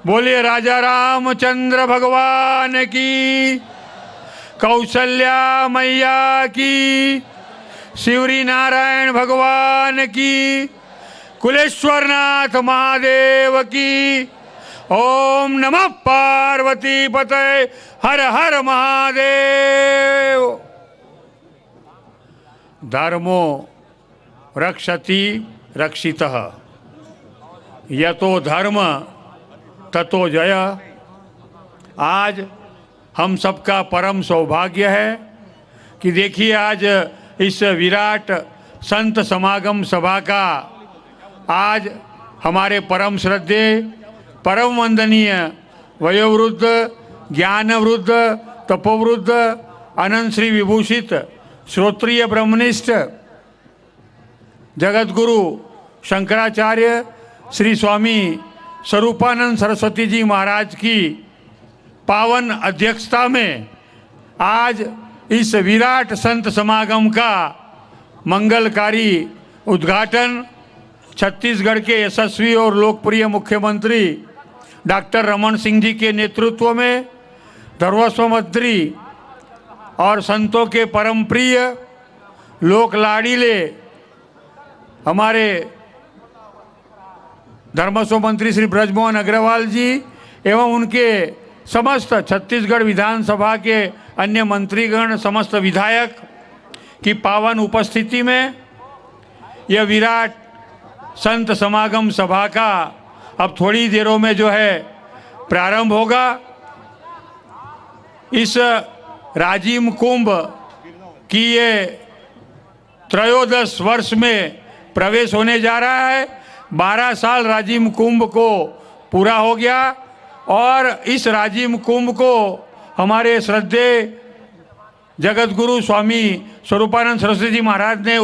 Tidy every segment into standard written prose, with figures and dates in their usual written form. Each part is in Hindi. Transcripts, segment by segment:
बोलिए राजा रामचंद्र भगवान की, कौशल्या मैया की, शिवरी नारायण भगवान की, कुलेश्वरनाथ महादेव की। ओम नमः पार्वती पतये, हर हर महादेव। धर्मो रक्षति रक्षितः, यतो धर्म ततो जय। आज हम सबका परम सौभाग्य है कि देखिए आज इस विराट संत समागम सभा का आज हमारे परम श्रद्धेय, परम वंदनीय, वयोवृद्ध, ज्ञानवृद्ध, तपोवृद्ध, अनंत श्री विभूषित, श्रोत्रिय ब्रह्मनिष्ठ जगतगुरु शंकराचार्य श्री स्वामी स्वरूपानंद सरस्वती जी महाराज की पावन अध्यक्षता में आज इस विराट संत समागम का मंगलकारी उद्घाटन छत्तीसगढ़ के यशस्वी और लोकप्रिय मुख्यमंत्री डॉक्टर रमन सिंह जी के नेतृत्व में धर्मस्व मंत्री और संतों के परम प्रिय लोक लाडीले हमारे धर्मस्व मंत्री श्री ब्रजमोहन अग्रवाल जी एवं उनके समस्त छत्तीसगढ़ विधानसभा के अन्य मंत्रीगण, समस्त विधायक की पावन उपस्थिति में यह विराट संत समागम सभा का अब थोड़ी देरों में जो है प्रारंभ होगा। इस राजिम कुंभ की ये त्रयोदश वर्ष में प्रवेश होने जा रहा है। 12 साल राजिम कुंभ को पूरा हो गया और इस राजिम कुंभ को हमारे श्रद्धेय जगतगुरु स्वामी स्वरूपानंद सरस्वती जी महाराज ने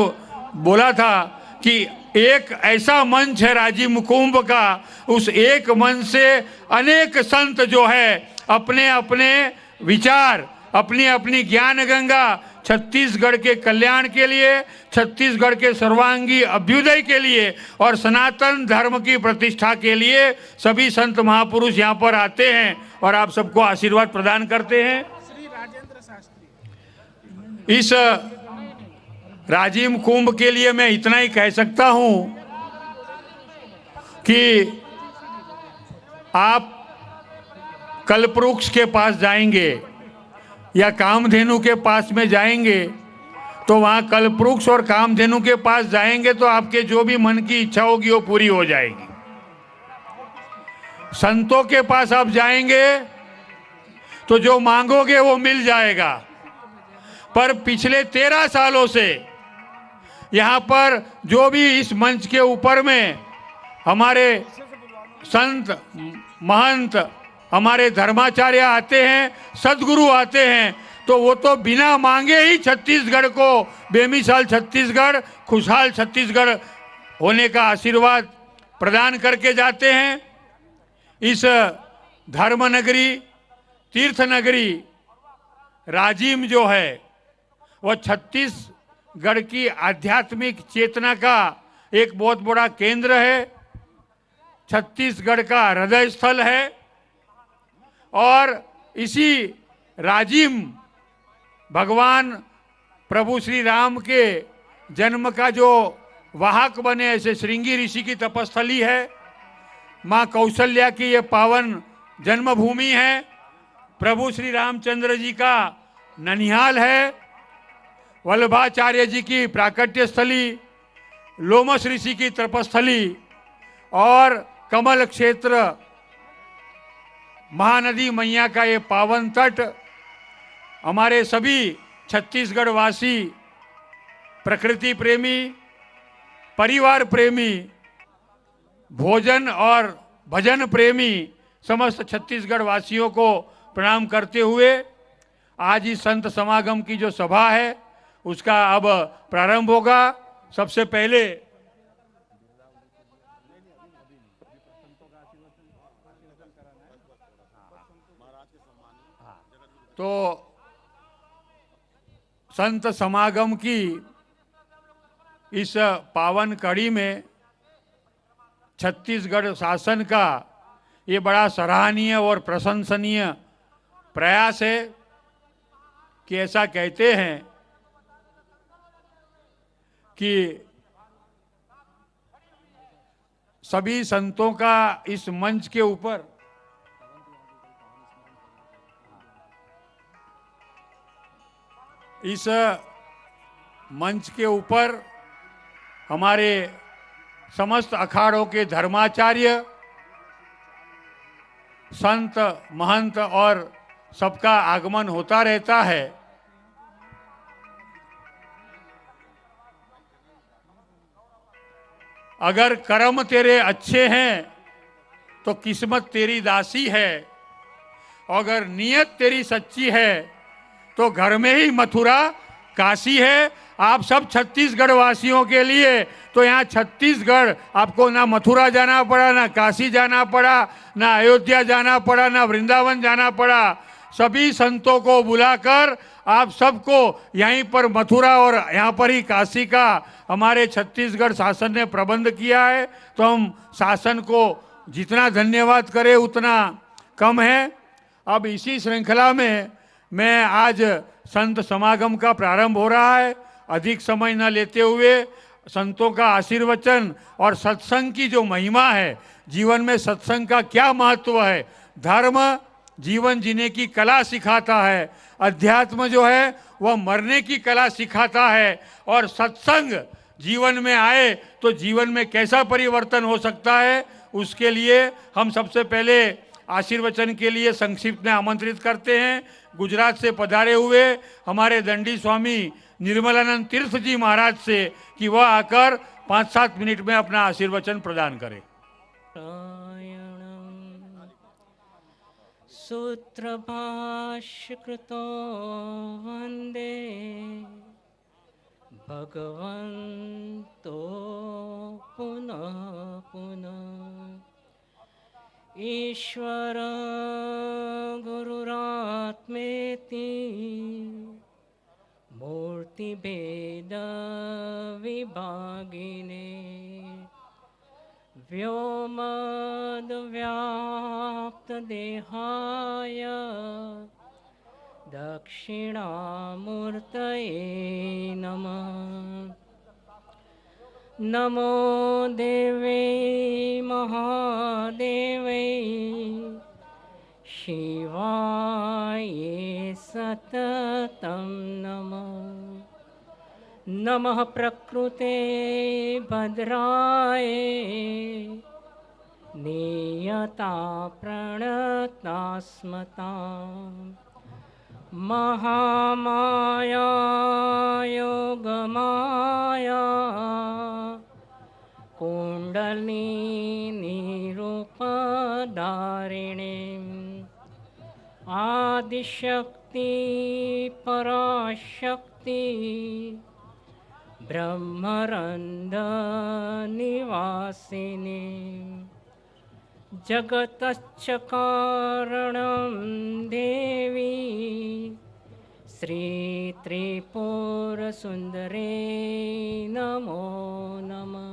बोला था कि एक ऐसा मंच है राजिम कुंभ का, उस एक मंच से अनेक संत जो है अपने अपने विचार, अपनी अपनी ज्ञान गंगा छत्तीसगढ़ के कल्याण के लिए, छत्तीसगढ़ के सर्वांगी अभ्युदय के लिए और सनातन धर्म की प्रतिष्ठा के लिए सभी संत महापुरुष यहाँ पर आते हैं और आप सबको आशीर्वाद प्रदान करते हैं। इस राजिम कुंभ के लिए मैं इतना ही कह सकता हूँ कि आप कल्पवृक्ष के पास जाएंगे या कामधेनु के पास में जाएंगे तो वहाँ कल्पवृक्ष और कामधेनु के पास जाएंगे तो आपके जो भी मन की इच्छा होगी वो पूरी हो जाएगी। संतों के पास आप जाएंगे तो जो मांगोगे वो मिल जाएगा। पर पिछले 13 सालों से यहाँ पर जो भी इस मंच के ऊपर में हमारे संत महंत, हमारे धर्माचार्य आते हैं, सदगुरु आते हैं, तो वो तो बिना मांगे ही छत्तीसगढ़ को बेमिसाल छत्तीसगढ़, खुशहाल छत्तीसगढ़ होने का आशीर्वाद प्रदान करके जाते हैं। इस धर्म नगरी, तीर्थ नगरी राजिम जो है वह छत्तीसगढ़ की आध्यात्मिक चेतना का एक बहुत बड़ा केंद्र है, छत्तीसगढ़ का हृदय स्थल है और इसी राजिम भगवान प्रभु श्री राम के जन्म का जो वाहक बने ऐसे श्रृंगी ऋषि की तपस्थली है, माँ कौशल्या की ये पावन जन्मभूमि है, प्रभु श्री रामचंद्र जी का ननिहाल है, वल्लभाचार्य जी की प्राकट्य स्थली, लोमस ऋषि की तपस्थली और कमल क्षेत्र महानदी मैया का ये पावन तट हमारे सभी छत्तीसगढ़ वासी, प्रकृति प्रेमी, परिवार प्रेमी, भोजन और भजन प्रेमी समस्त छत्तीसगढ़ वासियों को प्रणाम करते हुए आज इस संत समागम की जो सभा है उसका अब प्रारंभ होगा। सबसे पहले तो संत समागम की इस पावन कड़ी में छत्तीसगढ़ शासन का ये बड़ा सराहनीय और प्रशंसनीय प्रयास है कि ऐसा कहते हैं कि सभी संतों का इस मंच के ऊपर हमारे समस्त अखाड़ों के धर्माचार्य, संत, महंत और सबका आगमन होता रहता है। अगर कर्म तेरे अच्छे हैं तो किस्मत तेरी दासी है, अगर नीयत तेरी सच्ची है तो घर में ही मथुरा काशी है। आप सब छत्तीसगढ़ वासियों के लिए तो यहाँ छत्तीसगढ़, आपको ना मथुरा जाना पड़ा, ना काशी जाना पड़ा, ना अयोध्या जाना पड़ा, ना वृंदावन जाना पड़ा। सभी संतों को बुलाकर आप सबको यहीं पर मथुरा और यहाँ पर ही काशी का हमारे छत्तीसगढ़ शासन ने प्रबंध किया है। तो हम शासन को जितना धन्यवाद करें उतना कम है। अब इसी श्रृंखला में मैं आज संत समागम का प्रारंभ हो रहा है। अधिक समय न लेते हुए संतों का आशीर्वचन और सत्संग की जो महिमा है, जीवन में सत्संग का क्या महत्व है, धर्म जीवन जीने की कला सिखाता है, अध्यात्म जो है वह मरने की कला सिखाता है, और सत्संग जीवन में आए तो जीवन में कैसा परिवर्तन हो सकता है, उसके लिए हम सबसे पहले आशीर्वचन के लिए संक्षिप्त में आमंत्रित करते हैं गुजरात से पधारे हुए हमारे दंडी स्वामी निर्मलानंद तीर्थ जी महाराज से कि वह आकर 5-7 मिनट में अपना आशीर्वचन प्रदान करें। सूत्रभाष्यकृतो वन्दे भगवन्तो पुनः पुनः। ईश्वर गुरुरात्मेति मूर्तिभेद विभागिने व्योमद व्याप्त देहाय दक्षिणामूर्तये नमः। नमो देवे महादेवे शिवाय सततं नमः। नमः प्रकृते भद्राय नियता प्रणता स्मतां महामाया योगमाया कुंडलिनी रूपधारिणीं आदिशक्ति पराशक्ति ब्रह्मरंध्र निवासिनी जगतश्च कारणं देवी श्री त्रिपुर सुंदरे नमो नमः।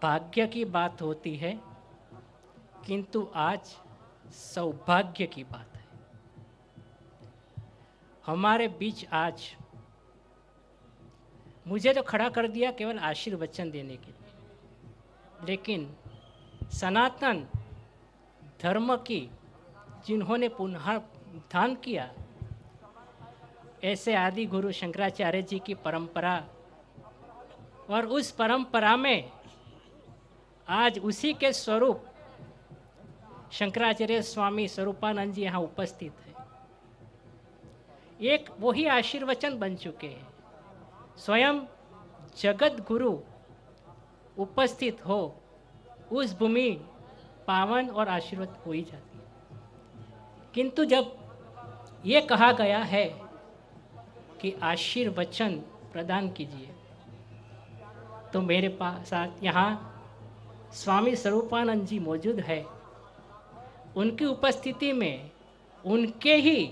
भाग्य की बात होती है किंतु आज सौभाग्य की बात है। हमारे बीच आज मुझे तो खड़ा कर दिया केवल आशीर्वचन देने के लिए, लेकिन सनातन धर्म की जिन्होंने पुनरुत्थान किया, ऐसे आदि गुरु शंकराचार्य जी की परंपरा, और उस परंपरा में आज उसी के स्वरूप शंकराचार्य स्वामी स्वरूपानंद जी यहाँ उपस्थित हैं। एक वही आशीर्वचन बन चुके हैं। स्वयं जगत गुरु उपस्थित हो, उस भूमि पावन और आशीर्वाद हो ही जाती है। किंतु जब ये कहा गया है कि आशीर्वचन प्रदान कीजिए, तो मेरे पास साथ यहाँ स्वामी स्वरूपानंद जी मौजूद है। उनकी उपस्थिति में उनके ही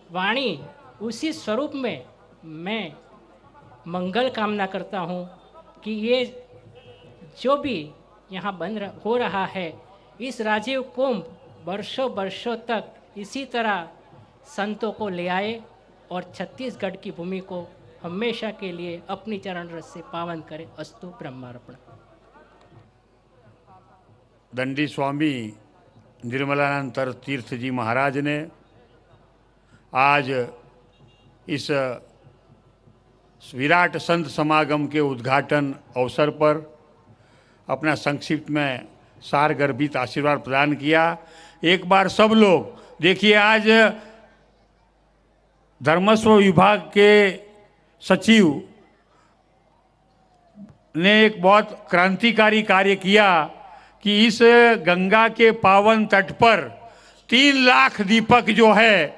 वाणी उसी स्वरूप में मैं मंगल कामना करता हूँ कि ये जो भी यहाँ हो रहा है, इस राजीव कुंभ वर्षों वर्षों तक इसी तरह संतों को ले आए और छत्तीसगढ़ की भूमि को हमेशा के लिए अपनी चरण रस से पावन करे। अस्तु ब्रह्मार्पण। दंडी स्वामी निर्मलानंद तीर्थ जी महाराज ने आज इस विराट संत समागम के उद्घाटन अवसर पर अपना संक्षिप्त में सारगर्भित आशीर्वाद प्रदान किया। एक बार सब लोग देखिए, आज धर्मस्व विभाग के सचिव ने एक बहुत क्रांतिकारी कार्य किया कि इस गंगा के पावन तट पर 3 लाख दीपक जो है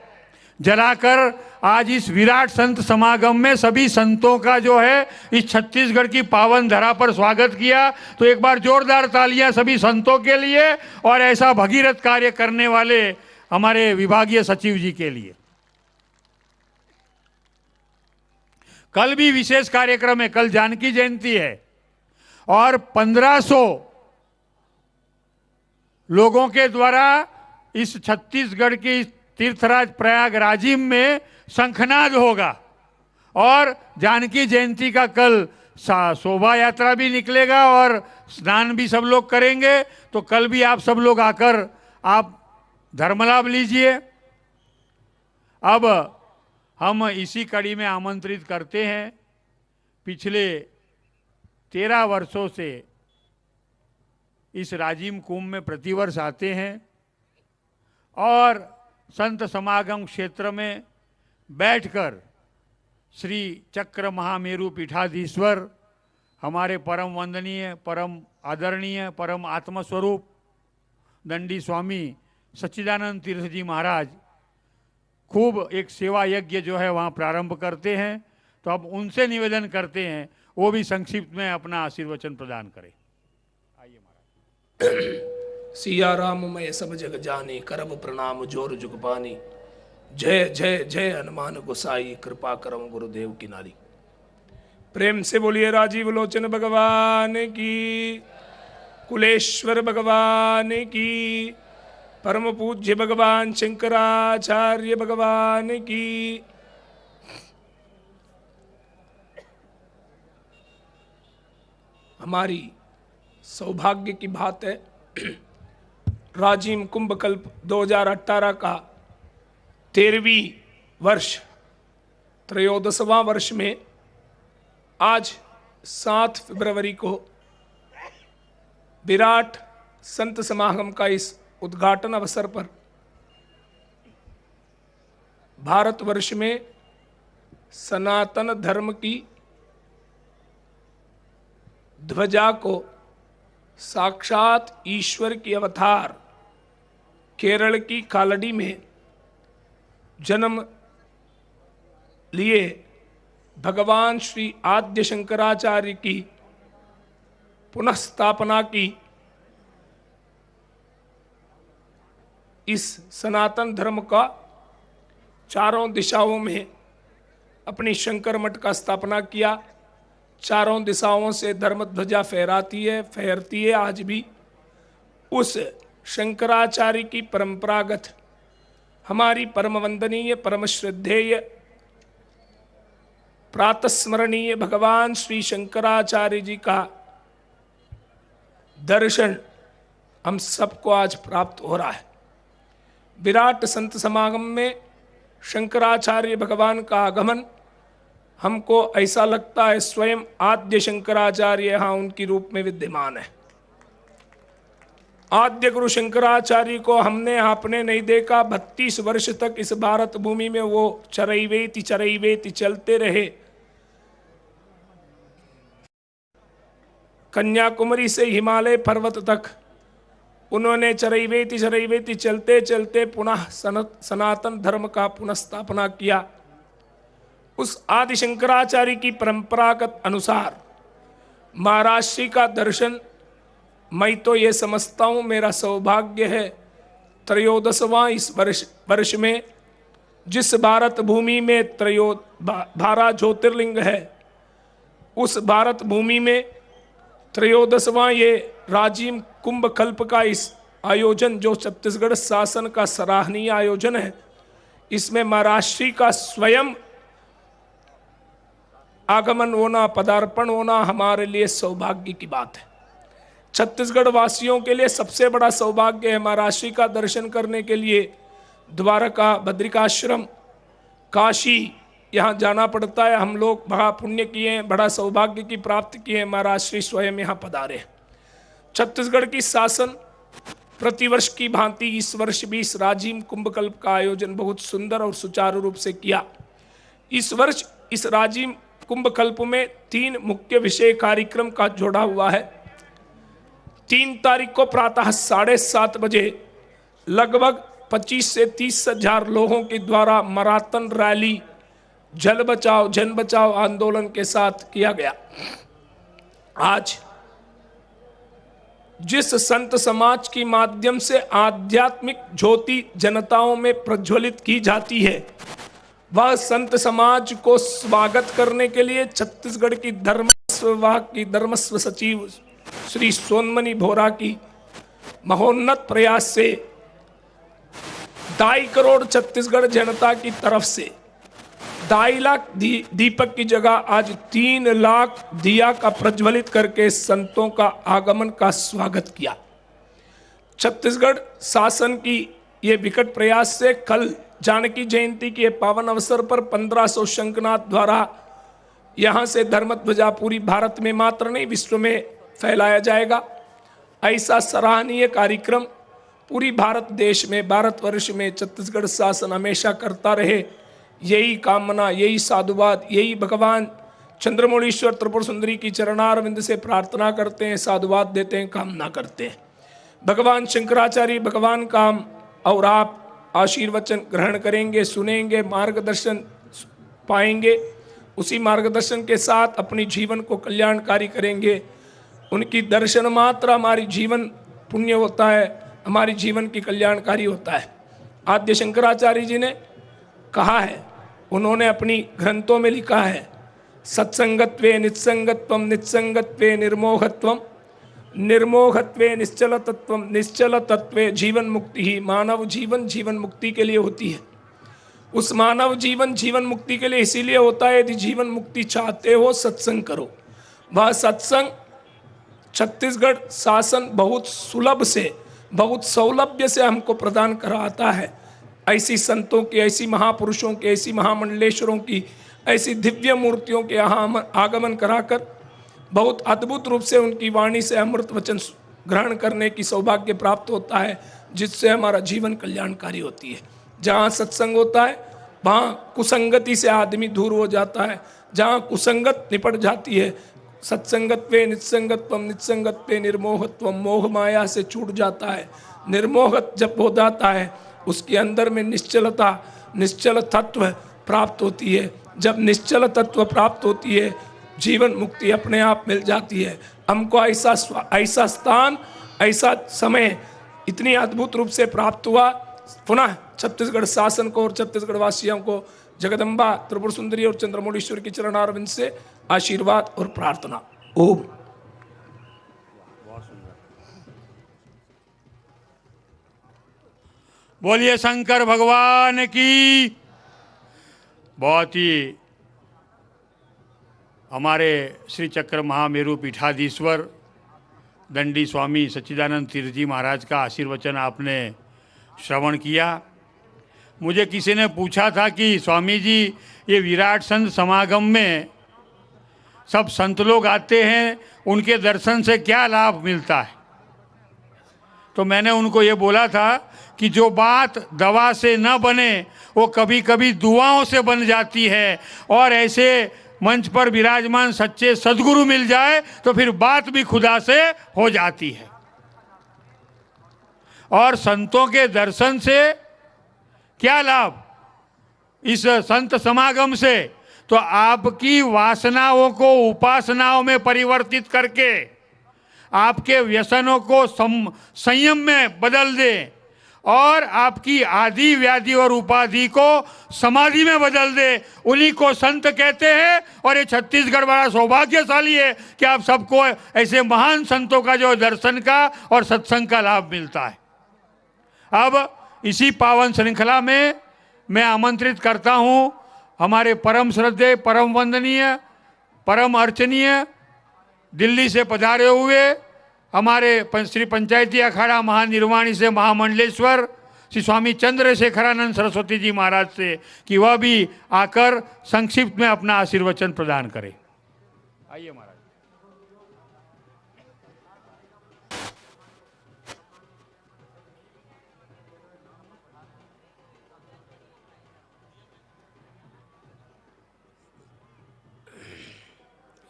जलाकर आज इस विराट संत समागम में सभी संतों का जो है इस छत्तीसगढ़ की पावन धरा पर स्वागत किया। तो एक बार जोरदार तालियां सभी संतों के लिए और ऐसा भगीरथ कार्य करने वाले हमारे विभागीय सचिव जी के लिए। कल भी विशेष कार्यक्रम है, कल जानकी जयंती है और 1500 लोगों के द्वारा इस छत्तीसगढ़ की तीर्थराज प्रयाग राजिम में शंखनाद होगा और जानकी जयंती का कल शोभा यात्रा भी निकलेगा और स्नान भी सब लोग करेंगे। तो कल भी आप सब लोग आकर आप धर्मलाभ लीजिए। अब हम इसी कड़ी में आमंत्रित करते हैं, पिछले 13 वर्षों से इस राजिम कुंभ में प्रतिवर्ष आते हैं और संत समागम क्षेत्र में बैठकर श्री चक्र महामेरु पीठाधीश्वर हमारे परम वंदनीय, परम आदरणीय, परम आत्मस्वरूप दंडी स्वामी सच्चिदानंद तीर्थ जी महाराज खूब एक सेवा यज्ञ जो है वहाँ प्रारंभ करते हैं। तो अब उनसे निवेदन करते हैं वो भी संक्षिप्त में अपना आशीर्वचन प्रदान करें। आइए महाराज। सिया राम मैं सब जग जाने, करब प्रणाम जोर जुग पानी। जय जय जय हनुमान गोसाई, कृपा करम गुरुदेव की नारी। प्रेम से बोलिए राजीव लोचन भगवान की, कुलेश्वर भगवान की, परम पूज्य भगवान शंकराचार्य भगवान की। हमारी सौभाग्य की बात है, राजिम कुंभ कल्प 2018 का 13वीं वर्ष 13वां वर्ष में आज 7 फरवरी को विराट संत समागम का इस उद्घाटन अवसर पर भारतवर्ष में सनातन धर्म की ध्वजा को साक्षात ईश्वर की अवतार केरल की कालड़ी में जन्म लिए भगवान श्री आद्य शंकराचार्य की पुनः स्थापना की इस सनातन धर्म का चारों दिशाओं में अपनी शंकर मठ का स्थापना किया। चारों दिशाओं से धर्म ध्वजा फहरती है आज भी। उस शंकराचार्य की परंपरागत हमारी परम वंदनीय, परम श्रद्धेय, प्रातस्मरणीय भगवान श्री शंकराचार्य जी का दर्शन हम सबको आज प्राप्त हो रहा है। विराट संत समागम में शंकराचार्य भगवान का आगमन हमको ऐसा लगता है स्वयं आद्य शंकराचार्य यहाँ उनकी रूप में विद्यमान है। आद्य गुरु शंकराचार्य को हमने आपने नहीं देखा, 32 वर्ष तक इस भारत भूमि में वो चरैवेति चलते रहे। कन्याकुमारी से हिमालय पर्वत तक उन्होंने चरैवेति चलते चलते पुनः सनातन धर्म का पुनः स्थापना किया। उस आदि शंकराचार्य की परंपरागत अनुसार महाराष्ट्री का दर्शन मैं तो ये समझता हूँ मेरा सौभाग्य है 13वां इस वर्ष में जिस भारत भूमि में 12 ज्योतिर्लिंग है, उस भारत भूमि में त्रयोदशवां ये राजीव कुंभ कल्प का इस आयोजन जो छत्तीसगढ़ शासन का सराहनीय आयोजन है, इसमें महाराष्ट्री का स्वयं आगमन होना, पदार्पण होना हमारे लिए सौभाग्य की बात है। छत्तीसगढ़ वासियों के लिए सबसे बड़ा सौभाग्य है महाराष्ट्री का दर्शन करने के लिए द्वारका, बद्रिकाश्रम, काशी यहाँ जाना पड़ता है। हम लोग बड़ा पुण्य किए हैं, बड़ा सौभाग्य की प्राप्ति किए हैं, महाराष्ट्री स्वयं यहाँ पधारे। छत्तीसगढ़ की शासन प्रतिवर्ष की भांति इस वर्ष भी इस राजीव कुंभकल्प का आयोजन बहुत सुंदर और सुचारू रूप से किया। इस वर्ष इस राजीव कुंभकल्प में 3 मुख्य विषय कार्यक्रम का जोड़ा हुआ है। 3 तारीख को प्रातः 7:30 बजे लगभग 25 से 30 हजार लोगों के द्वारा मैराथन रैली जल बचाओ जन बचाओ आंदोलन के साथ किया गया। आज जिस संत समाज के माध्यम से आध्यात्मिक ज्योति जनताओं में प्रज्वलित की जाती है, वह संत समाज को स्वागत करने के लिए छत्तीसगढ़ की धर्मस्व विभाग की धर्मस्व सचिव श्री सोनमणि बोहरा की महोन्नत प्रयास से 2.5 करोड़ छत्तीसगढ़ जनता की तरफ से 2.5 लाख दीपक की जगह आज 3 लाख दिया का प्रज्वलित करके संतों का आगमन का स्वागत किया। छत्तीसगढ़ शासन की ये विकट प्रयास से कल जानकी जयंती के पावन अवसर पर 1500 शंखनाद द्वारा यहाँ से धर्म ध्वजा पूरी भारत में मात्र नहीं विश्व में फैलाया जाएगा। ऐसा सराहनीय कार्यक्रम पूरी भारत देश में, भारतवर्ष में छत्तीसगढ़ शासन हमेशा करता रहे, यही कामना, यही साधुवाद, यही भगवान चंद्रमौलीश्वर त्रिपुर सुंदरी की चरणारविंद से प्रार्थना करते हैं, साधुवाद देते हैं, कामना करते हैं। भगवान शंकराचार्य भगवान का हम और आप आशीर्वचन ग्रहण करेंगे, सुनेंगे, मार्गदर्शन पाएंगे, उसी मार्गदर्शन के साथ अपनी जीवन को कल्याणकारी करेंगे। उनकी दर्शन मात्र हमारी जीवन पुण्य होता है, हमारी जीवन की कल्याणकारी होता है। आद्य शंकराचार्य जी ने कहा है, उन्होंने अपनी ग्रंथों में लिखा है, सत्संगत्वे नित्संगत्वम, नित्संगत्वे निर्मोहत्वम, निर्मोहत्वे निश्चल तत्वम, निश्चल तत्वे जीवन मुक्ति ही। मानव जीवन जीवन मुक्ति के लिए होती है। उस मानव जीवन जीवन मुक्ति के लिए इसीलिए होता है, यदि जीवन मुक्ति चाहते हो सत्संग करो। वह सत्संग छत्तीसगढ़ शासन बहुत सुलभ से, बहुत सौलभ्य से हमको प्रदान कराता है। ऐसी संतों की, ऐसी महापुरुषों की, ऐसी महामंडलेश्वरों की, ऐसी दिव्य मूर्तियों के यहाँ हम आगमन कराकर बहुत अद्भुत रूप से उनकी वाणी से अमृत वचन ग्रहण करने की सौभाग्य प्राप्त होता है, जिससे हमारा जीवन कल्याणकारी होती है। जहाँ सत्संग होता है वहाँ कुसंगति से आदमी दूर हो जाता है, जहाँ कुसंगत निपट जाती है। सत्संगत्वे नित्संगत्वम, नित्संगत्वे निर्मोहत्वम, मोह माया से छूट जाता है। निर्मोहत जब हो जाता है उसके अंदर में निश्चलता, निश्चल तत्व प्राप्त होती है। जब निश्चल तत्व प्राप्त होती है जीवन मुक्ति अपने आप मिल जाती है। हमको ऐसा स्थान, ऐसा समय इतनी अद्भुत रूप से प्राप्त हुआ। पुनः छत्तीसगढ़ शासन को और छत्तीसगढ़ वासियों को जगदम्बा त्रिपुर सुंदरी और चंद्रमौलीश्वर की चरणारविंद से आशीर्वाद और प्रार्थना। ओम। बोलिए शंकर भगवान की। बहुत ही हमारे श्री चक्र महामेरु पीठाधीश्वर दंडी स्वामी सच्चिदानंद तीर्थ जी महाराज का आशीर्वचन आपने श्रवण किया। मुझे किसी ने पूछा था कि स्वामी जी ये विराट संत समागम में सब संत लोग आते हैं, उनके दर्शन से क्या लाभ मिलता है? तो मैंने उनको ये बोला था कि जो बात दवा से न बने वो कभी कभी दुआओं से बन जाती है, और ऐसे मंच पर विराजमान सच्चे सद्गुरु मिल जाए तो फिर बात भी खुदा से हो जाती है। और संतों के दर्शन से क्या लाभ इस संत समागम से? तो आपकी वासनाओं को उपासनाओं में परिवर्तित करके आपके व्यसनों को संयम में बदल दे, और आपकी आदि व्याधि और उपाधि को समाधि में बदल दे, उन्हीं को संत कहते हैं। और ये छत्तीसगढ़ बड़ा सौभाग्यशाली है कि आप सबको ऐसे महान संतों का जो दर्शन का और सत्संग का लाभ मिलता है। अब इसी पावन श्रृंखला में मैं आमंत्रित करता हूं हमारे परम श्रद्धेय, परम वंदनीय, परम अर्चनीय, दिल्ली से पधारे हुए हमारे श्री पंचायती अखाड़ा महानिर्वाणी से महामंडलेश्वर श्री स्वामी चंद्रशेखरानंद सरस्वती जी महाराज से कि वह भी आकर संक्षिप्त में अपना आशीर्वचन प्रदान करें। आइए महाराज।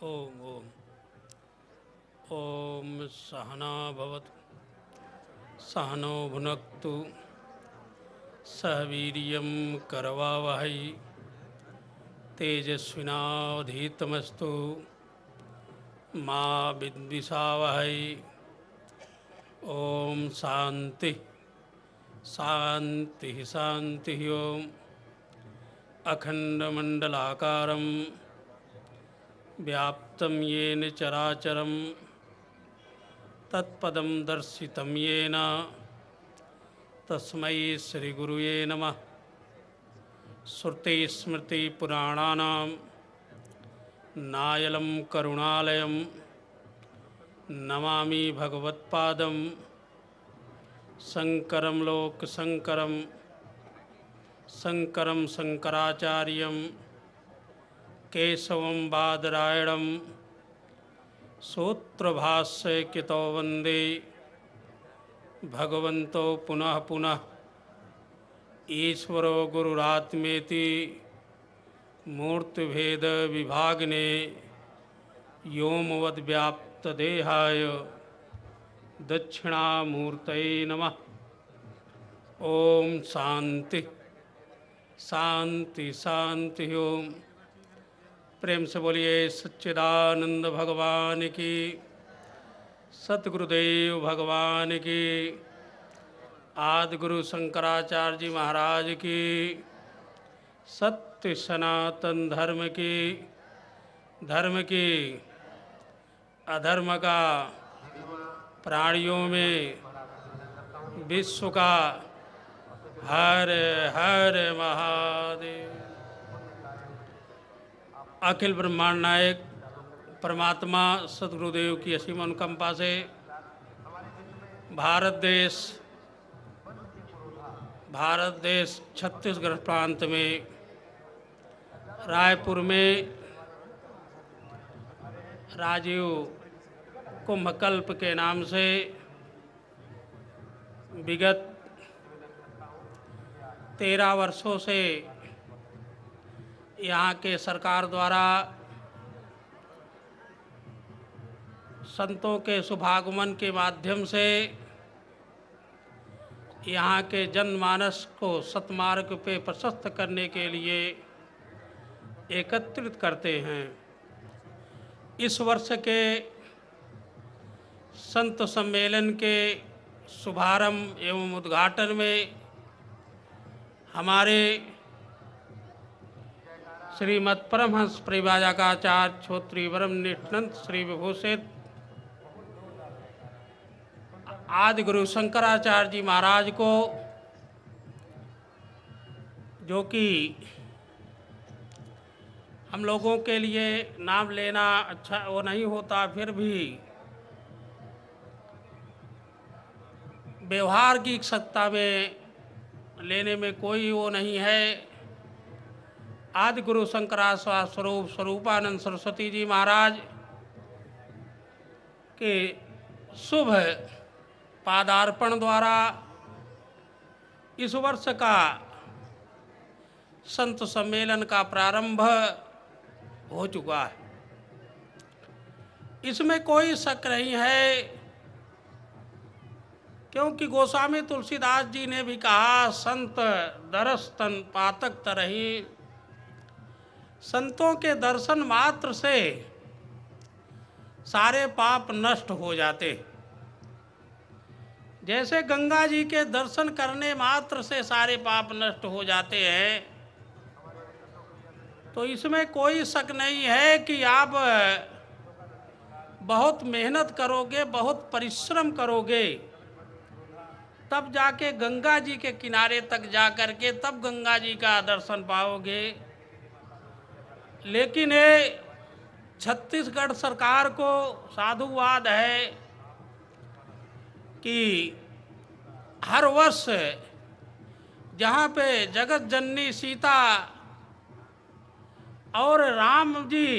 ओम ओम ओम सहना भवतु सहनो भुनक्तु सह वीर्यं करवावहै तेजस्विनावधीतमस्तु मा विद्विषावहै। ओम शांति शांति शांति। ओम अखंडमंडलाकारं व्याप्तं येन चराचरं तत्पदं दर्शितं येन तस्मै श्रीगुरुवे नमः। श्रुतिस्मृतिपुराणानां नायलं करुणालयं नमामि भगवत्पादं शङ्करं लोकशङ्करं शङ्करं शङ्कराचार्यं केशवं बादरायणं सूत्रभाष्यकृतो वन्दे भगवन्तो पुनः पुनः। ईश्वरो गुरुरात्मेति मूर्तिभेद विभागिने व्योमवद्व्याप्तदेहाय दक्षिणामूर्तये नमः। ओम शांति शांति शांति। ओम प्रेम से बोलिए सच्चिदानंद भगवान की, सतगुरुदेव भगवान की, आदिगुरु शंकराचार्य जी महाराज की, सत्य सनातन धर्म की, अधर्म का प्राणियों में विश्व का हर हर महादेव। अखिल ब्रह्मांड नायक परमात्मा सदगुरुदेव की असीम अनुकंपा से भारत देश छत्तीसगढ़ प्रांत में रायपुर में राजीव कुंभकल्प के नाम से विगत 13 वर्षों से यहाँ के सरकार द्वारा संतों के शुभागमन के माध्यम से यहाँ के जनमानस को सतमार्ग पे प्रशस्त करने के लिए एकत्रित करते हैं। इस वर्ष के संत सम्मेलन के शुभारंभ एवं उद्घाटन में हमारे श्रीमद् परमहंस परिव्राजकाचार्य श्रोत्री ब्रह्म निष्ठानंद श्री विभूषित आदि गुरु शंकराचार्य जी महाराज को, जो कि हम लोगों के लिए नाम लेना अच्छा वो नहीं होता, फिर भी व्यवहार की सत्ता में लेने में कोई वो नहीं है। आदि गुरु शंकराचार्य स्वरूप स्वरूपानंद सरस्वती जी महाराज के शुभ पादार्पण द्वारा इस वर्ष का संत सम्मेलन का प्रारंभ हो चुका है। इसमें कोई शक नहीं है, क्योंकि गोस्वामी तुलसीदास जी ने भी कहा, संत दरस तन पातक तरही। संतों के दर्शन मात्र से सारे पाप नष्ट हो जाते। जैसे गंगा जी के दर्शन करने मात्र से सारे पाप नष्ट हो जाते हैं, तो इसमें कोई शक नहीं है कि आप बहुत मेहनत करोगे, बहुत परिश्रम करोगे, तब जाके गंगा जी के किनारे तक जा कर के तब गंगा जी का दर्शन पाओगे। लेकिन ये छत्तीसगढ़ सरकार को साधुवाद है कि हर वर्ष जहाँ पे जगत जननी सीता और राम जी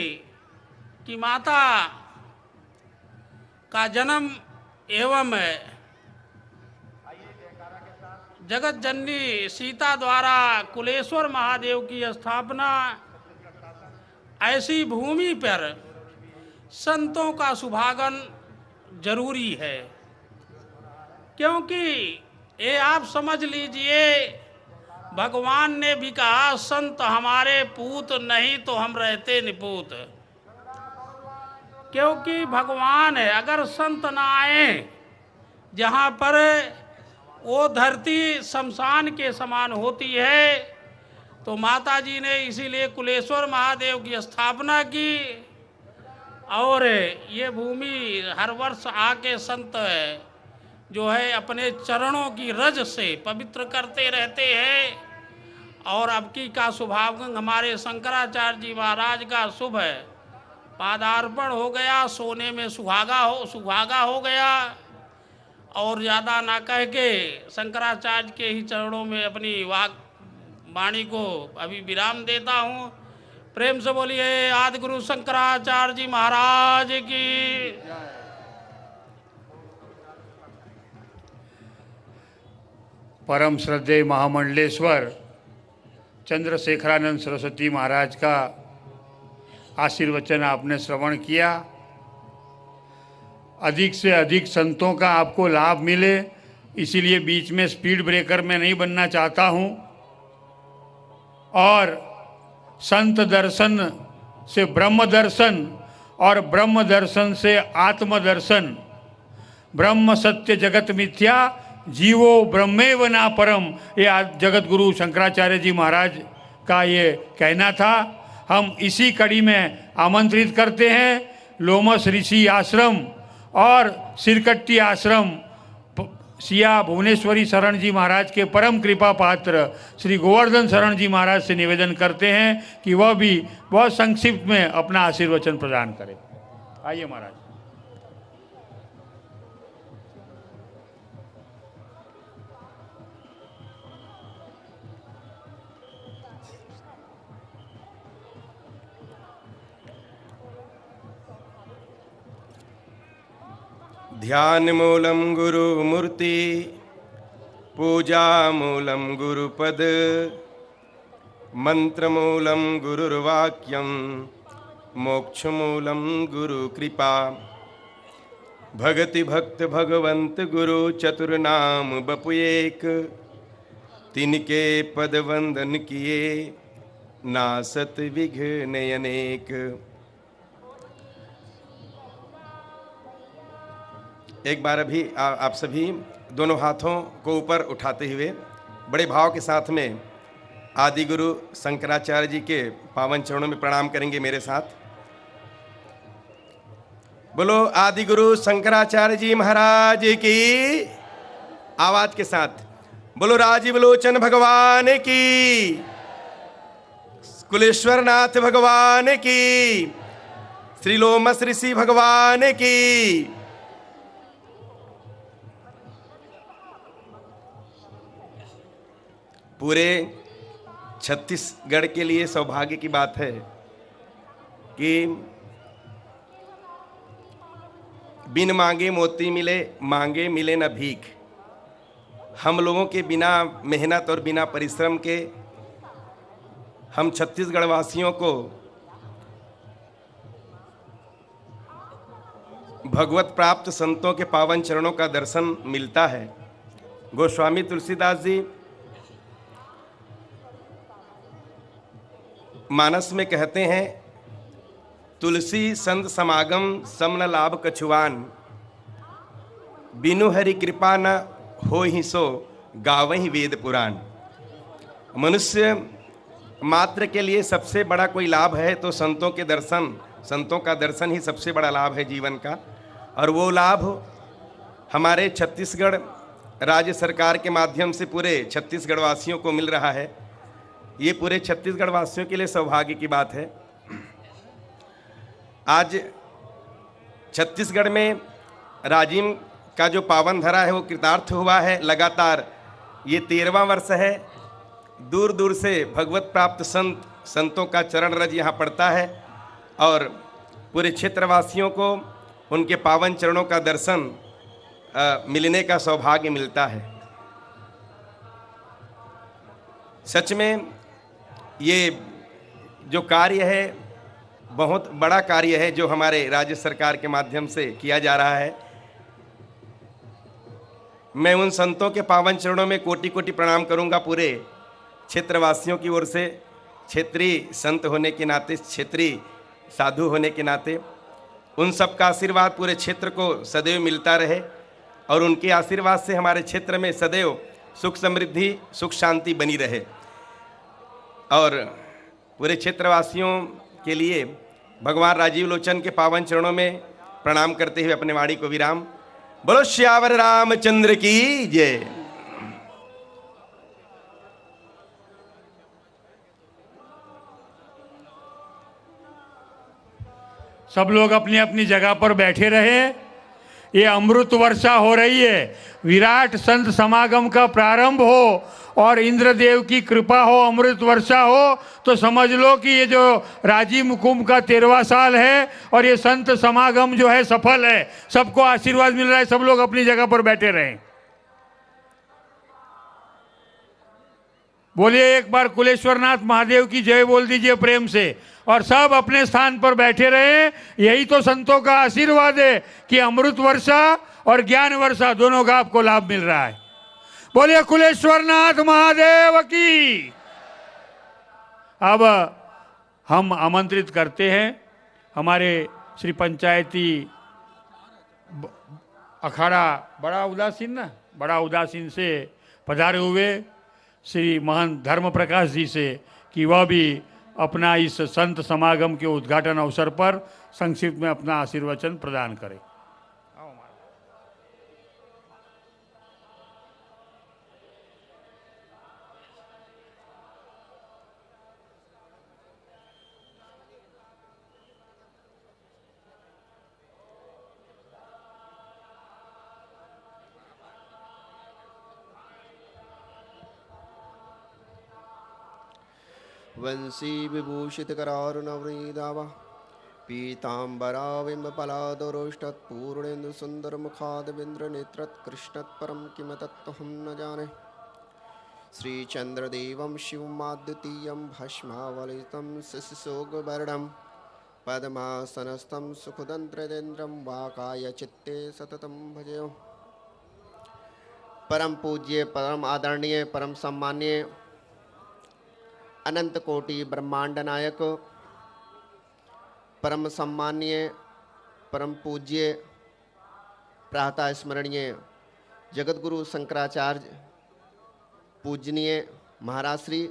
की माता का जन्म एवं जगत जननी सीता द्वारा कुलेश्वर महादेव की स्थापना, ऐसी भूमि पर संतों का सुभागन जरूरी है। क्योंकि ये आप समझ लीजिए, भगवान ने भी कहा संत हमारे पूत, नहीं तो हम रहते निपूत। क्योंकि भगवान है, अगर संत ना आए जहाँ पर वो धरती शमशान के समान होती है, तो माता जी ने इसीलिए कुलेश्वर महादेव की स्थापना की और ये भूमि हर वर्ष आके संत जो है अपने चरणों की रज से पवित्र करते रहते हैं। और अब की का शुभागमन हमारे शंकराचार्य जी महाराज का शुभ पादार्पण हो गया, सोने में सुहागा हो गया। और ज़्यादा ना कह के शंकराचार्य के ही चरणों में अपनी वाणी को अभी विराम देता हूँ। प्रेम से बोलिए आदि गुरु शंकराचार्य जी महाराज की। परम श्रद्धेय महामंडलेश्वर चंद्रशेखरानंद सरस्वती महाराज का आशीर्वचन आपने श्रवण किया। अधिक से अधिक संतों का आपको लाभ मिले, इसीलिए बीच में स्पीड ब्रेकर में नहीं बनना चाहता हूँ। और संत दर्शन से ब्रह्म दर्शन और ब्रह्म दर्शन से आत्म दर्शन, ब्रह्म सत्य जगत मिथ्या जीवो ब्रह्मेव ना परम, ये जगत गुरु शंकराचार्य जी महाराज का ये कहना था। हम इसी कड़ी में आमंत्रित करते हैं लोमस ऋषि आश्रम और सिरकट्टी आश्रम सिया भुवनेश्वरी शरण जी महाराज के परम कृपा पात्र श्री गोवर्धन शरण जी महाराज से निवेदन करते हैं कि वह भी बहुत संक्षिप्त में अपना आशीर्वचन प्रदान करें। आइए महाराज। ध्यान मूलम गुरुमूर्ति, पूजा मूलम गुरुपद, मंत्र मूलम गुरुर्वाक्यम, मोक्ष मूलम गुरु कृपा। भगति भक्त भगवंत गुरु चतुर्नाम बपु एक, तिनके पद वंदन किए नासत विघ्न अनेक। एक बार अभी आप सभी दोनों हाथों को ऊपर उठाते हुए बड़े भाव के साथ में आदि गुरु शंकराचार्य जी के पावन चरणों में प्रणाम करेंगे मेरे साथ। बोलो आदि गुरु शंकराचार्य जी महाराज की। आवाज के साथ बोलो राजीव लोचन भगवान की, कुलेश्वर नाथ भगवान की, श्री लोमस ऋषि भगवान की। पूरे छत्तीसगढ़ के लिए सौभाग्य की बात है कि बिन मांगे मोती मिले, मांगे मिले न भीख। हम लोगों के बिना मेहनत और बिना परिश्रम के हम छत्तीसगढ़ वासियों को भगवत प्राप्त संतों के पावन चरणों का दर्शन मिलता है। गोस्वामी तुलसीदास जी मानस में कहते हैं, तुलसी संत समागम समन लाभ कछुआन, बिनु हरि कृपा न हो ही सो गावहीं वेद पुराण। मनुष्य मात्र के लिए सबसे बड़ा कोई लाभ है तो संतों के दर्शन, संतों का दर्शन ही सबसे बड़ा लाभ है जीवन का। और वो लाभ हमारे छत्तीसगढ़ राज्य सरकार के माध्यम से पूरे छत्तीसगढ़ वासियों को मिल रहा है। ये पूरे छत्तीसगढ़ वासियों के लिए सौभाग्य की बात है। आज छत्तीसगढ़ में राजिम का जो पावन धरा है वो कृतार्थ हुआ है। लगातार ये 13वां वर्ष है। दूर दूर से भगवत प्राप्त संतों का चरण रज यहाँ पड़ता है और पूरे क्षेत्रवासियों को उनके पावन चरणों का दर्शन मिलने का सौभाग्य मिलता है। सच में ये जो कार्य है बहुत बड़ा कार्य है जो हमारे राज्य सरकार के माध्यम से किया जा रहा है। मैं उन संतों के पावन चरणों में कोटि कोटि प्रणाम करूंगा पूरे क्षेत्रवासियों की ओर से। क्षेत्रीय संत होने के नाते, क्षेत्रीय साधु होने के नाते उन सब का आशीर्वाद पूरे क्षेत्र को सदैव मिलता रहे और उनके आशीर्वाद से हमारे क्षेत्र में सदैव सुख समृद्धि, सुख शांति बनी रहे। और पूरे क्षेत्रवासियों के लिए भगवान राजीव लोचन के पावन चरणों में प्रणाम करते हुए अपने वाणी को विराम। बोलो श्यावर रामचंद्र की जय। सब लोग अपनी अपनी जगह पर बैठे रहे। ये अमृत वर्षा हो रही है। विराट संत समागम का प्रारंभ हो और इंद्रदेव की कृपा हो, अमृत वर्षा हो, तो समझ लो कि ये जो राजीव कुंभ का 13वां साल है और ये संत समागम जो है सफल है। सबको आशीर्वाद मिल रहा है। सब लोग अपनी जगह पर बैठे रहें। बोलिए एक बार कुलेश्वरनाथ महादेव की जय बोल दीजिए प्रेम से और सब अपने स्थान पर बैठे रहे। यही तो संतों का आशीर्वाद है कि अमृत वर्षा और ज्ञान वर्षा दोनों का आपको लाभ मिल रहा है। बोलिए कुलेश्वरनाथ महादेव की। अब हम आमंत्रित करते हैं हमारे श्री पंचायती अखाड़ा बड़ा उदासीन से पधारे हुए श्री महंत धर्म प्रकाश जी से कि वह भी अपना इस संत समागम के उद्घाटन अवसर पर संक्षिप्त में अपना आशीर्वचन प्रदान करें। वंशी विभूषित करारुणवृदावा पीताम्बराविम्बफलादरोष्टत्पूर्णेन्दु सुंदर मुखादविंद्र नेत्रत्कृष्णत् परम किम तत्त्वहं न जाने। श्रीचंद्रदेवं शिवमाद्वितीयं भस्मावलितं शिशिशोगवर्णं पद्मासनस्थं सुखदन्त्रदेन्द्रं वाकाय चित्ते सततं भजेयो। परम पूज्य, परम आदरणीय, परम सम्मान्य अनंत कोटि ब्रह्मांड नायक, परम सम्मान्य, परम पूज्य, प्रातः स्मरणीय जगतगुरु शंकराचार्य पूजनीय महाराज श्री,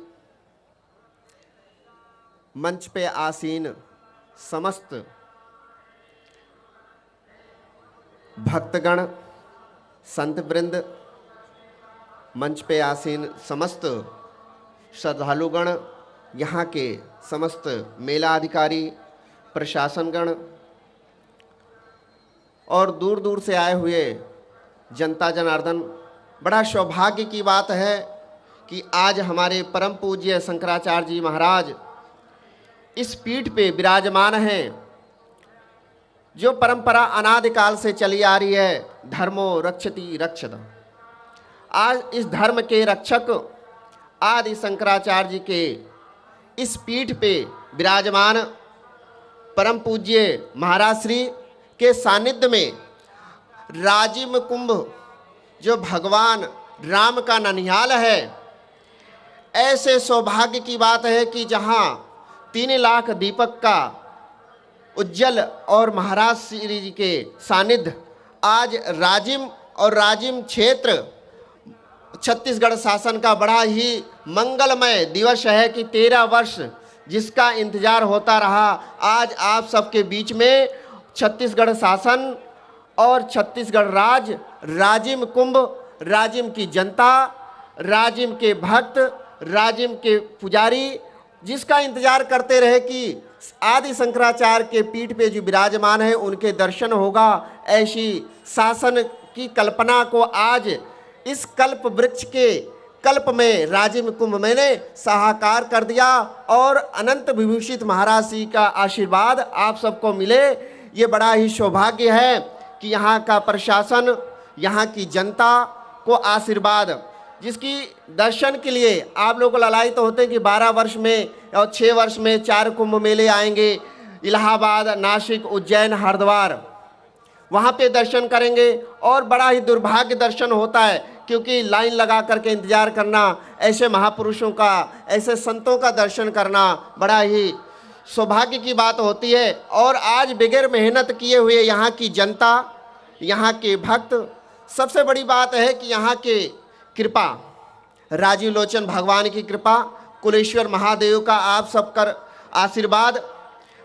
मंच पे आसीन समस्त भक्तगण, संत वृंद, मंच पे आसीन समस्त श्रद्धालुगण, यहाँ के समस्त मेला अधिकारी, प्रशासनगण और दूर दूर से आए हुए जनता जनार्दन, बड़ा सौभाग्य की बात है कि आज हमारे परम पूज्य शंकराचार्य जी महाराज इस पीठ पे विराजमान हैं। जो परंपरा अनादिकाल से चली आ रही है, धर्मो रक्षति रक्षत। आज इस धर्म के रक्षक आदि शंकराचार्य जी के इस पीठ पे विराजमान परम पूज्य महाराज श्री के सानिध्य में राजिम कुंभ जो भगवान राम का ननिहाल है, ऐसे सौभाग्य की बात है कि जहाँ 3 लाख दीपक का उज्जवल और महाराज श्री जी के सानिध्य आज राजिम और राजिम क्षेत्र छत्तीसगढ़ शासन का बड़ा ही मंगलमय दिवस है कि 13 वर्ष जिसका इंतजार होता रहा, आज आप सबके बीच में छत्तीसगढ़ शासन और छत्तीसगढ़ राजिम कुंभ, राजिम की जनता, राजिम के भक्त, राजिम के पुजारी जिसका इंतजार करते रहे कि आदि शंकराचार्य के पीठ पे जो विराजमान है उनके दर्शन होगा, ऐसी शासन की कल्पना को आज इस कल्प वृक्ष के कल्प में राजिम कुंभ मैंने साकार कर दिया और अनंत विभूषित महाराज जी का आशीर्वाद आप सबको मिले। ये बड़ा ही सौभाग्य है कि यहाँ का प्रशासन, यहाँ की जनता को आशीर्वाद, जिसकी दर्शन के लिए आप लोग ललायित तो होते हैं कि 12 वर्ष में और 6 वर्ष में 4 कुंभ मेले आएंगे, इलाहाबाद, नासिक, उज्जैन, हरिद्वार, वहाँ पे दर्शन करेंगे और बड़ा ही दुर्भाग्य दर्शन होता है क्योंकि लाइन लगा करके इंतजार करना, ऐसे महापुरुषों का, ऐसे संतों का दर्शन करना बड़ा ही सौभाग्य की बात होती है। और आज बगैर मेहनत किए हुए यहाँ की जनता, यहाँ के भक्त, सबसे बड़ी बात है कि यहाँ के कृपा, राजीव लोचन भगवान की कृपा, कुलेश्वर महादेव का आप सब कर आशीर्वाद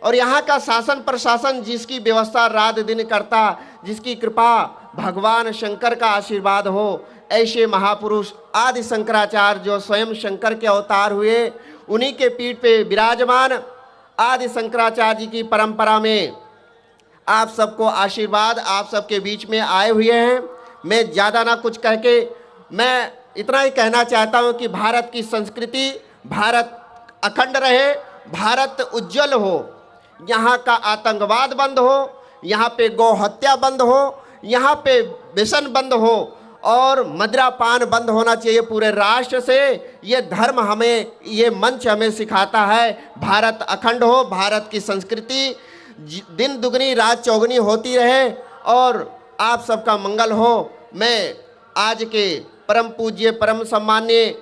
और यहाँ का शासन प्रशासन जिसकी व्यवस्था रात दिन करता, जिसकी कृपा भगवान शंकर का आशीर्वाद हो, ऐसे महापुरुष आदि शंकराचार्य जो स्वयं शंकर के अवतार हुए, उन्हीं के पीठ पे विराजमान आदि शंकराचार्य जी की परंपरा में आप सबको आशीर्वाद आप सबके बीच में आए हुए हैं। मैं ज़्यादा ना कुछ कह के मैं इतना ही कहना चाहता हूँ कि भारत की संस्कृति, भारत अखंड रहे, भारत उज्जवल हो, यहाँ का आतंकवाद बंद हो, यहाँ पे गौ हत्या बंद हो, यहाँ पे व्यसन बंद हो और मदिरापान बंद होना चाहिए पूरे राष्ट्र से। ये धर्म हमें, ये मंच हमें सिखाता है भारत अखंड हो, भारत की संस्कृति दिन दुगनी रात चौगनी होती रहे और आप सबका मंगल हो। मैं आज के परम पूज्य परम सम्मान्य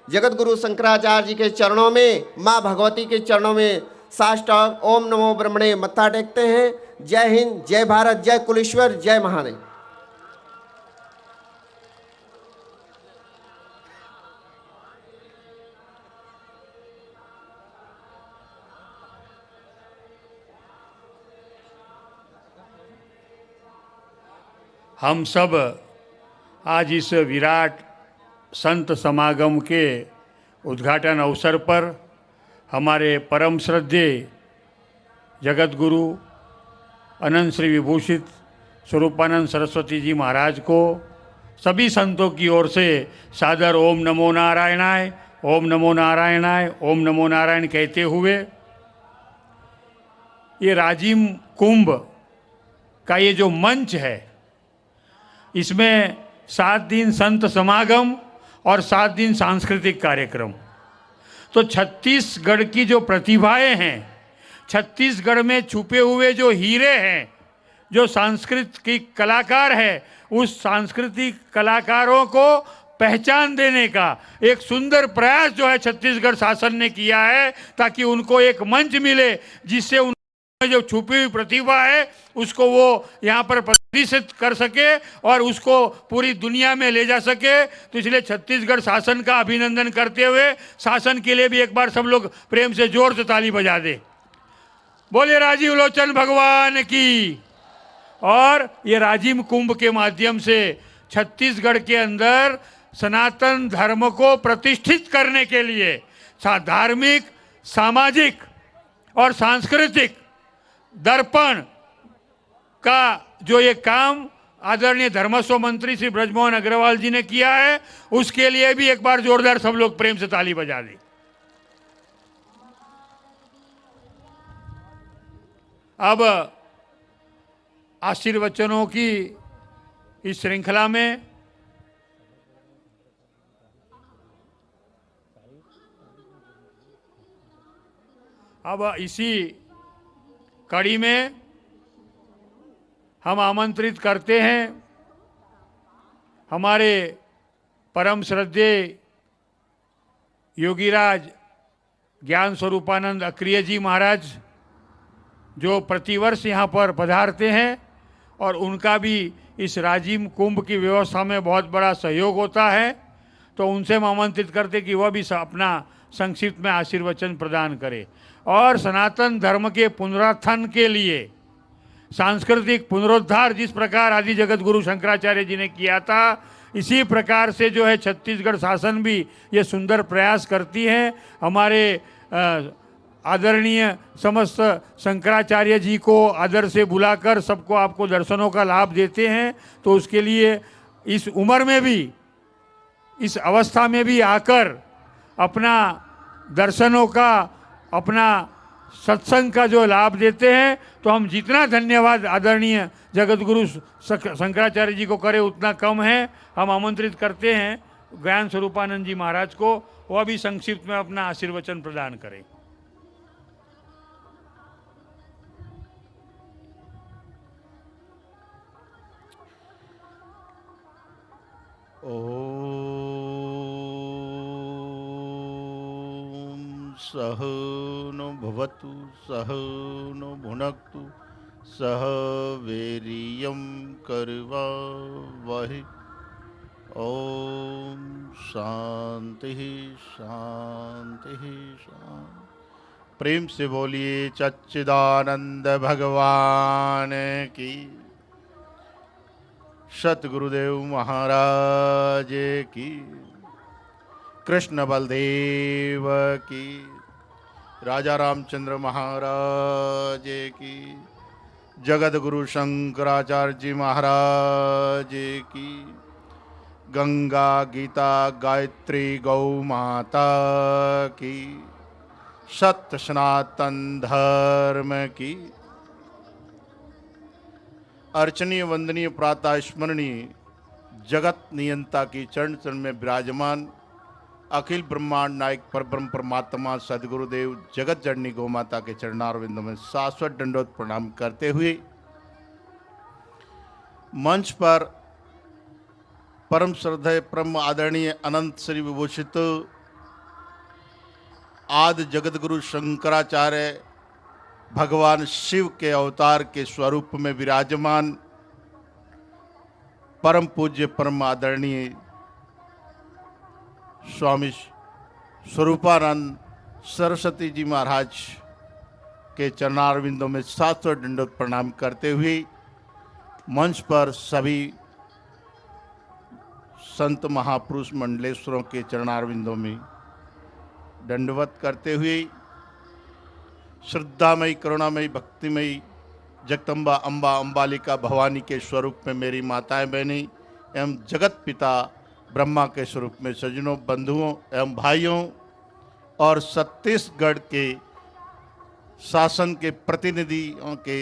जगत गुरु शंकराचार्य जी के चरणों में, माँ भगवती के चरणों में साष्टांग ओम नमो ब्रह्मणे मत्था टेकते हैं। जय हिंद, जय भारत, जय कुलेश्वर, जय महादेव। हम सब आज इस विराट संत समागम के उद्घाटन अवसर पर हमारे परम श्रद्धेय जगत गुरु अनंत श्री विभूषित स्वरूपानंद सरस्वती जी महाराज को सभी संतों की ओर से सादर ओम नमो नारायणाय, ओम नमो नारायणाय, ओम नमो नारायण कहते हुए ये राजिम कुंभ का ये जो मंच है, इसमें 7 दिन संत समागम और 7 दिन सांस्कृतिक कार्यक्रम। तो छत्तीसगढ़ की जो प्रतिभाएं हैं, छत्तीसगढ़ में छुपे हुए जो हीरे हैं, जो सांस्कृतिक कलाकार हैं, उस सांस्कृतिक कलाकारों को पहचान देने का एक सुंदर प्रयास जो है छत्तीसगढ़ शासन ने किया है, ताकि उनको एक मंच मिले जिससे उन जो छुपी हुई प्रतिभा है उसको वो यहाँ पर प्रदर्शित कर सके और उसको पूरी दुनिया में ले जा सके। तो इसलिए छत्तीसगढ़ शासन का अभिनंदन करते हुए शासन के लिए भी एक बार सब लोग प्रेम से जोर से ताली बजा दे। बोले राजीव लोचन भगवान की। और ये राजिम कुंभ के माध्यम से छत्तीसगढ़ के अंदर सनातन धर्म को प्रतिष्ठित करने के लिए धार्मिक, सामाजिक और सांस्कृतिक दर्पण का जो ये काम आदरणीय धर्मस्व मंत्री श्री ब्रजमोहन अग्रवाल जी ने किया है, उसके लिए भी एक बार जोरदार सब लोग प्रेम से ताली बजा दें। अब आशीर्वचनों की इस श्रृंखला में अब इसी कड़ी में हम आमंत्रित करते हैं हमारे परम श्रद्धेय योगीराज ज्ञान स्वरूपानंद अक्रिय जी महाराज, जो प्रतिवर्ष यहाँ पर पधारते हैं और उनका भी इस राजिम कुंभ की व्यवस्था में बहुत बड़ा सहयोग होता है। तो उनसे हम आमंत्रित करते कि वह भी अपना संक्षिप्त में आशीर्वचन प्रदान करे। और सनातन धर्म के पुनरुत्थान के लिए सांस्कृतिक पुनरुद्धार जिस प्रकार आदि जगत गुरु शंकराचार्य जी ने किया था, इसी प्रकार से जो है छत्तीसगढ़ शासन भी ये सुंदर प्रयास करती है। हमारे आदरणीय समस्त शंकराचार्य जी को आदर से बुलाकर सबको आपको दर्शनों का लाभ देते हैं। तो उसके लिए इस उम्र में भी, इस अवस्था में भी आकर अपना दर्शनों का, अपना सत्संग का जो लाभ देते हैं, तो हम जितना धन्यवाद आदरणीय जगत गुरु शंकराचार्य जी को करें उतना कम है। हम आमंत्रित करते हैं ज्ञान स्वरूपानंद जी महाराज को, वह भी संक्षिप्त में अपना आशीर्वचन प्रदान करें। ओम सह नो भवतु सह नो भुनक्तु सह वीर्यं करवावहै। ओम शांति शांति शांति। प्रेम से बोलिए सच्चिदानंद भगवान की, सतगुरुदेव महाराज की, कृष्ण बलदेव की, राजा रामचंद्र महाराज की, जगत गुरु शंकराचार्य जी महाराज की, गंगा गीता गायत्री गौ माता की, सत्य सनातन धर्म की। अर्चनीय वंदनीय प्रातः स्मरणीय जगत नियंता की चरण चरण में विराजमान अखिल ब्रह्मांड नायक परब्रह्म परमात्मा सदगुरुदेव जगत जननी गौ माता के चरणारविंदों में शाश्वत दंडोत प्रणाम करते हुए मंच पर परम श्रद्धेय परम आदरणीय अनंत श्री विभूषित आदि जगत गुरु शंकराचार्य भगवान शिव के अवतार के स्वरूप में विराजमान परम पूज्य परम आदरणीय स्वामी स्वरूपानंद सरस्वती जी महाराज के चरणारविंदों में शाश्वत दंडोत प्रणाम करते हुए मंच पर सभी संत महापुरुष मंडलेश्वरों के चरणारविंदों में दंडवत करते हुए श्रद्धामयी करुणामयी भक्तिमयी जगदम्बा अम्बा अम्बालिका भवानी के स्वरूप में मेरी माताएं बहनी एवं जगत पिता ब्रह्मा के स्वरूप में सज्जनों बंधुओं एवं भाइयों और छत्तीसगढ़ के शासन के प्रतिनिधियों के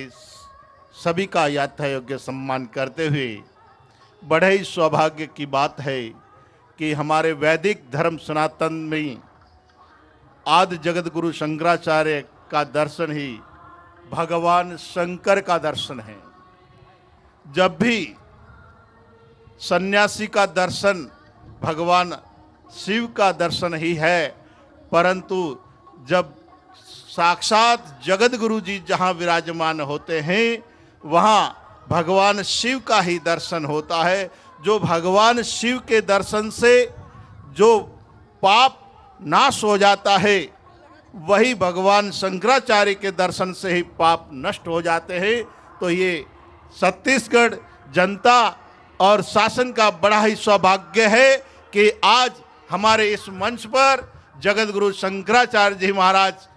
सभी का यथा योग्य सम्मान करते हुए बड़े ही सौभाग्य की बात है कि हमारे वैदिक धर्म सनातन में आदि जगत गुरु शंकराचार्य का दर्शन ही भगवान शंकर का दर्शन है। जब भी सन्यासी का दर्शन भगवान शिव का दर्शन ही है, परंतु जब साक्षात जगत गुरु जी जहाँ विराजमान होते हैं वहाँ भगवान शिव का ही दर्शन होता है। जो भगवान शिव के दर्शन से जो पाप नाश हो जाता है, वही भगवान शंकराचार्य के दर्शन से ही पाप नष्ट हो जाते हैं। तो ये छत्तीसगढ़ जनता और शासन का बड़ा ही सौभाग्य है कि आज हमारे इस मंच पर जगत गुरु शंकराचार्य जी महाराज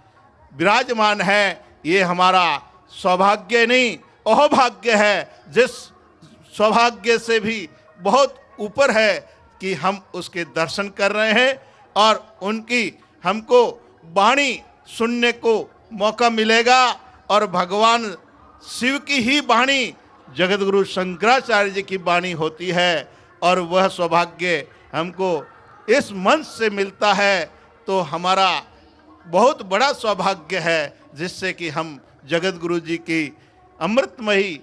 विराजमान है। ये हमारा सौभाग्य नहीं अहोभाग्य है, जिस सौभाग्य से भी बहुत ऊपर है कि हम उसके दर्शन कर रहे हैं और उनकी हमको वाणी सुनने को मौका मिलेगा। और भगवान शिव की ही वाणी जगत गुरु शंकराचार्य जी की वाणी होती है और वह सौभाग्य हमको इस मंच से मिलता है। तो हमारा बहुत बड़ा सौभाग्य है जिससे कि हम जगत गुरु जी की अमृतमयी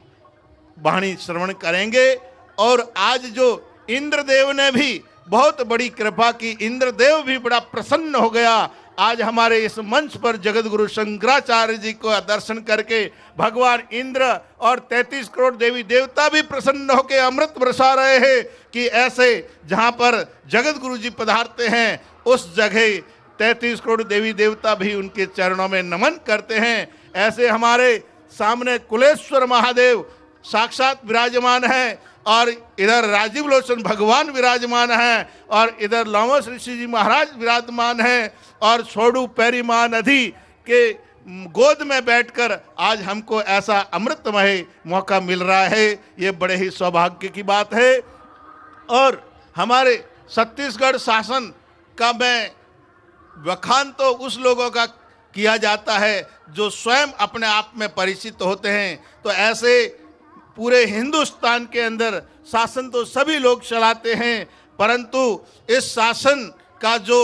वाणी श्रवण करेंगे। और आज जो इंद्रदेव ने भी बहुत बड़ी कृपा की, इंद्रदेव भी बड़ा प्रसन्न हो गया आज हमारे इस मंच पर जगत गुरु शंकराचार्य जी को दर्शन करके। भगवान इंद्र और 33 करोड़ देवी देवता भी प्रसन्न होकर अमृत बरसा रहे हैं कि ऐसे जहाँ पर जगत गुरु जी पधारते हैं उस जगह 33 करोड़ देवी देवता भी उनके चरणों में नमन करते हैं। ऐसे हमारे सामने कुलेश्वर महादेव साक्षात विराजमान हैं और इधर राजीव लोचन भगवान विराजमान हैं और इधर लामोस ऋषि जी महाराज विराजमान हैं और छोड़ू पैरी मां नदी के गोद में बैठकर आज हमको ऐसा अमृतमय मौका मिल रहा है। ये बड़े ही सौभाग्य की बात है। और हमारे छत्तीसगढ़ शासन का मैं बखान तो उस लोगों का किया जाता है जो स्वयं अपने आप में परिचित होते हैं। तो ऐसे पूरे हिंदुस्तान के अंदर शासन तो सभी लोग चलाते हैं, परंतु इस शासन का जो